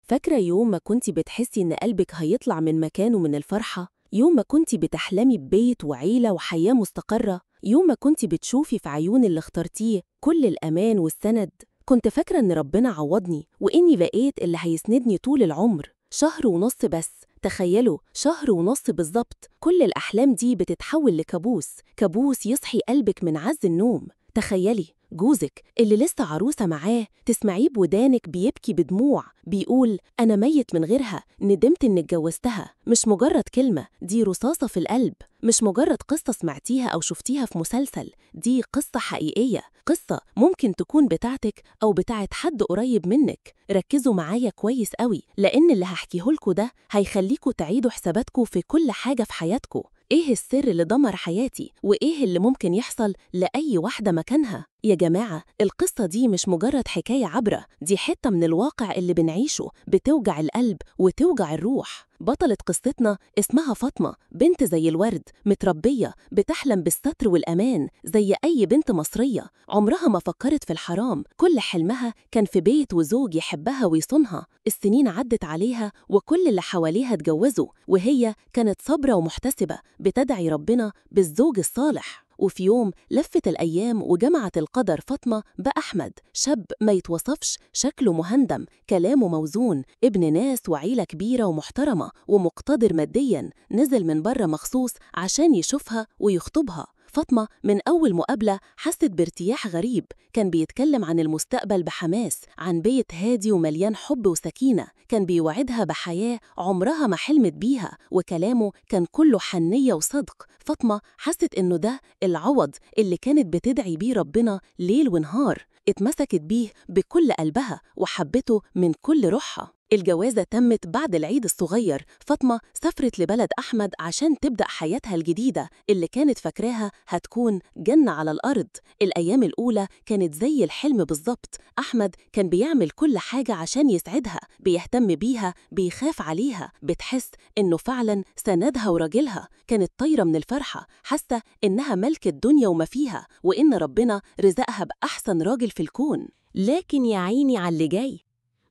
فاكرة يوم ما كنتِ بتحسي إن قلبِك هيطلع من مكانه من الفرحة؟ يوم ما كنتِ بتحلمي ببيت وعيلة وحياة مستقرة؟ يوم ما كنتِ بتشوفي في عيون اللي اخترتيه كل الأمان والسند؟ كنت فاكرة إن ربنا عوضني وإني بقيت اللي هيسندني طول العمر. شهر ونص بس، تخيلوا شهر ونص بالظبط كل الأحلام دي بتتحول لكابوس، كابوس يصحي قلبك من عز النوم. تخيلي جوزك اللي لسه عروسة معاه تسمعيه بودانك بيبكي بدموع بيقول أنا ميت من غيرها، ندمت إني اتجوزتها. مش مجرد كلمة، دي رصاصة في القلب. مش مجرد قصة سمعتيها أو شفتيها في مسلسل، دي قصة حقيقية، قصة ممكن تكون بتاعتك أو بتاعت حد قريب منك. ركزوا معايا كويس قوي، لأن اللي هحكيهولكوا ده هيخليكوا تعيدوا حساباتكوا في كل حاجة في حياتكوا. إيه السر اللي دمر حياتي؟ وإيه اللي ممكن يحصل لأي واحدة مكانها؟ يا جماعة، القصة دي مش مجرد حكاية عبرة، دي حتة من الواقع اللي بنعيشه، بتوجع القلب وتوجع الروح. بطلة قصتنا اسمها فاطمة، بنت زي الورد، متربية، بتحلم بالستر والأمان زي أي بنت مصرية. عمرها ما فكرت في الحرام، كل حلمها كان في بيت وزوج يحبها ويصونها. السنين عدت عليها وكل اللي حواليها اتجوزوا، وهي كانت صابرة ومحتسبة بتدعي ربنا بالزوج الصالح. وفي يوم لفت الأيام وجمعت القدر فاطمة بأحمد، شاب ما يتوصفش، شكله مهندم، كلامه موزون، ابن ناس وعيلة كبيرة ومحترمة ومقتدر مادياً. نزل من بره مخصوص عشان يشوفها ويخطبها. فاطمة من أول مقابلة حست بارتياح غريب، كان بيتكلم عن المستقبل بحماس، عن بيت هادي ومليان حب وسكينة، كان بيوعدها بحياة عمرها ما حلمت بيها، وكلامه كان كله حنية وصدق. فاطمة حست إنه ده العوض اللي كانت بتدعي بيه ربنا ليل ونهار. اتمسكت بيه بكل قلبها وحبته من كل روحها. الجوازة تمت بعد العيد الصغير. فاطمة سافرت لبلد أحمد عشان تبدأ حياتها الجديدة اللي كانت فاكراها هتكون جنة على الأرض. الأيام الأولى كانت زي الحلم بالظبط. أحمد كان بيعمل كل حاجة عشان يسعدها، بيهتم بيها، بيخاف عليها، بتحس إنه فعلا سندها وراجلها. كانت طايرة من الفرحة، حاسة إنها ملك الدنيا وما فيها، وإن ربنا رزقها بأحسن راجل في الكون. لكن يا عيني على اللي جاي،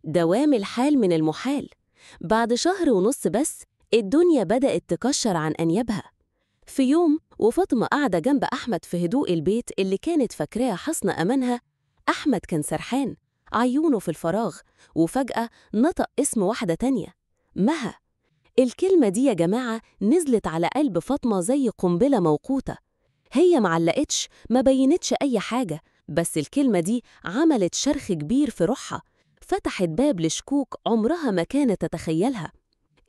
دوام الحال من المحال. بعد شهر ونص بس الدنيا بدأت تكشر عن أنيابها. في يوم وفاطمة قاعدة جنب أحمد في هدوء البيت اللي كانت فاكراه حصن أمانها، أحمد كان سرحان، عيونه في الفراغ، وفجأة نطق اسم واحدة تانية، مها. الكلمة دي يا جماعة نزلت على قلب فاطمة زي قنبلة موقوتة. هي معلقتش، ما بينتش أي حاجة، بس الكلمة دي عملت شرخ كبير في روحها، فتحت باب لشكوك عمرها ما كانت تتخيلها.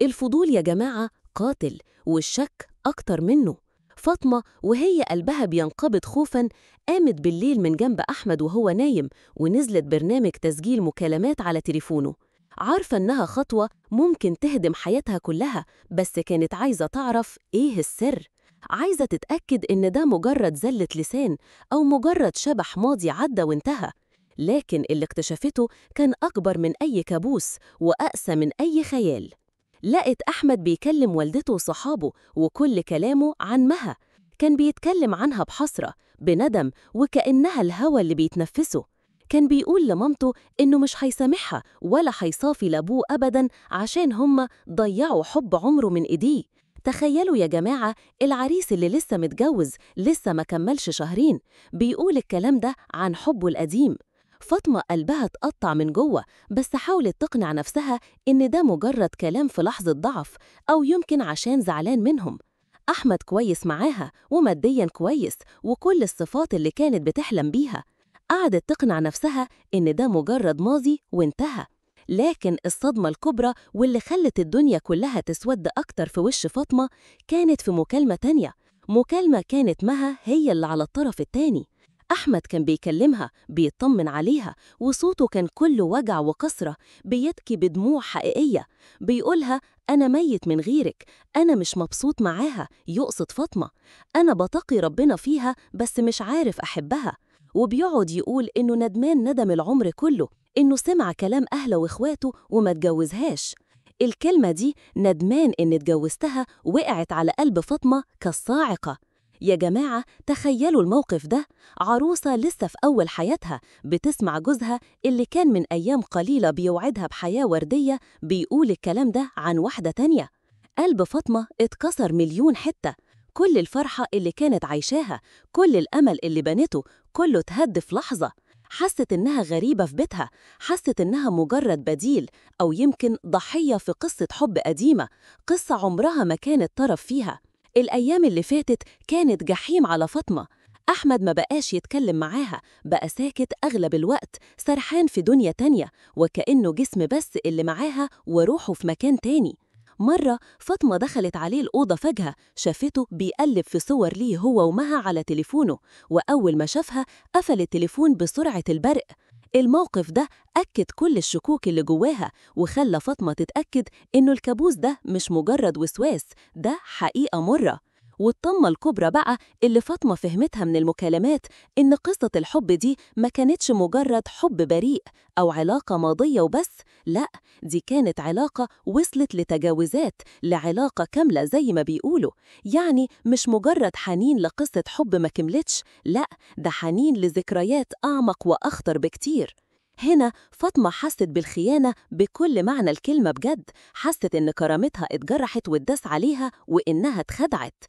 الفضول يا جماعة قاتل، والشك أكتر منه. فاطمة وهي قلبها بينقبض خوفاً قامت بالليل من جنب أحمد وهو نايم، ونزلت برنامج تسجيل مكالمات على تليفونه، عارفة إنها خطوة ممكن تهدم حياتها كلها، بس كانت عايزة تعرف إيه السر، عايزة تتأكد إن ده مجرد زلة لسان أو مجرد شبح ماضي عدى وانتهى. لكن اللي اكتشفته كان أكبر من أي كابوس وأقسى من أي خيال. لقت أحمد بيكلم والدته وصحابه، وكل كلامه عن مها، كان بيتكلم عنها بحسرة، بندم، وكأنها الهوى اللي بيتنفسه. كان بيقول لمامته إنه مش هيسامحها ولا هيصافي لأبوه أبداً عشان هما ضيعوا حب عمره من إيديه. تخيلوا يا جماعة، العريس اللي لسه متجوز لسه ما كملش شهرين بيقول الكلام ده عن حبه القديم. فاطمة قلبها اتقطع من جوه، بس حاولت تقنع نفسها إن ده مجرد كلام في لحظة ضعف، أو يمكن عشان زعلان منهم. أحمد كويس معاها ومادياً كويس وكل الصفات اللي كانت بتحلم بيها. قعدت تقنع نفسها إن ده مجرد ماضي وانتهى. لكن الصدمة الكبرى واللي خلت الدنيا كلها تسود أكتر في وش فاطمة كانت في مكالمة تانية، مكالمة كانت مها هي اللي على الطرف التاني. أحمد كان بيكلمها، بيطمن عليها، وصوته كان كله وجع وكسرة، بيبكي بدموع حقيقية، بيقولها أنا ميت من غيرك، أنا مش مبسوط معاها، يقصد فاطمة، أنا بتقي ربنا فيها بس مش عارف أحبها. وبيقعد يقول إنه ندمان ندم العمر كله، إنه سمع كلام أهله وإخواته وما اتجوزهاش. الكلمة دي ندمان إن اتجوزتها وقعت على قلب فاطمة كالصاعقة. يا جماعة تخيلوا الموقف ده، عروسة لسه في أول حياتها بتسمع جوزها اللي كان من أيام قليلة بيوعدها بحياة وردية بيقول الكلام ده عن واحدة تانية. قلب فاطمة اتكسر مليون حتة. كل الفرحة اللي كانت عايشاها، كل الأمل اللي بنته، كله اتهد في لحظة. حست إنها غريبة في بيتها، حست إنها مجرد بديل أو يمكن ضحية في قصة حب قديمة، قصة عمرها ما كانت طرف فيها. الأيام اللي فاتت كانت جحيم على فاطمة. أحمد ما بقاش يتكلم معاها، بقى ساكت أغلب الوقت، سرحان في دنيا تانية، وكأنه جسم بس اللي معاها وروحه في مكان تاني. مرة فاطمة دخلت عليه الأوضة فجأة، شافته بيقلب في صور ليه هو ومها على تليفونه، وأول ما شافها قفل التليفون بسرعة البرق. الموقف ده أكد كل الشكوك اللي جواها، وخلى فاطمة تتأكد إنه الكابوس ده مش مجرد وسواس، ده حقيقة مرة. والطمة الكبرى بقى اللي فاطمة فهمتها من المكالمات إن قصة الحب دي ما كانتش مجرد حب بريء أو علاقة ماضية وبس، لأ، دي كانت علاقة وصلت لتجاوزات، لعلاقة كاملة زي ما بيقولوا. يعني مش مجرد حنين لقصة حب ما كملتش، لأ، ده حنين لذكريات أعمق وأخطر بكتير. هنا فاطمة حست بالخيانة بكل معنى الكلمة بجد، حست إن كرامتها اتجرحت واتداس عليها وإنها اتخدعت.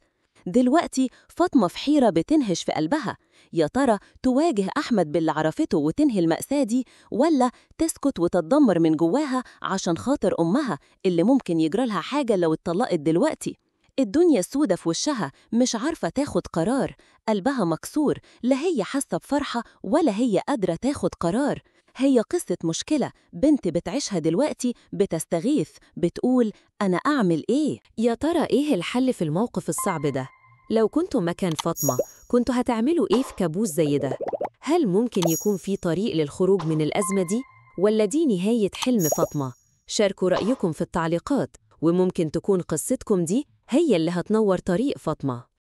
دلوقتي فاطمة في حيرة بتنهش في قلبها، يا ترى تواجه أحمد باللي عرفته وتنهي المأساة دي، ولا تسكت وتتدمر من جواها عشان خاطر أمها اللي ممكن يجرالها حاجة لو اتطلقت دلوقتي؟ الدنيا السودة في وشها، مش عارفة تاخد قرار، قلبها مكسور، لا هي حاسة بفرحة ولا هي قادرة تاخد قرار. هي قصة مشكلة بنت بتعيشها دلوقتي، بتستغيث، بتقول أنا أعمل إيه؟ يا ترى إيه الحل في الموقف الصعب ده؟ لو كنتوا مكان فاطمة، كنتوا هتعملوا إيه في كابوس زي ده؟ هل ممكن يكون في طريق للخروج من الأزمة دي؟ ولا دي نهاية حلم فاطمة؟ شاركوا رأيكم في التعليقات، وممكن تكون قصتكم دي هي اللي هتنور طريق فاطمة.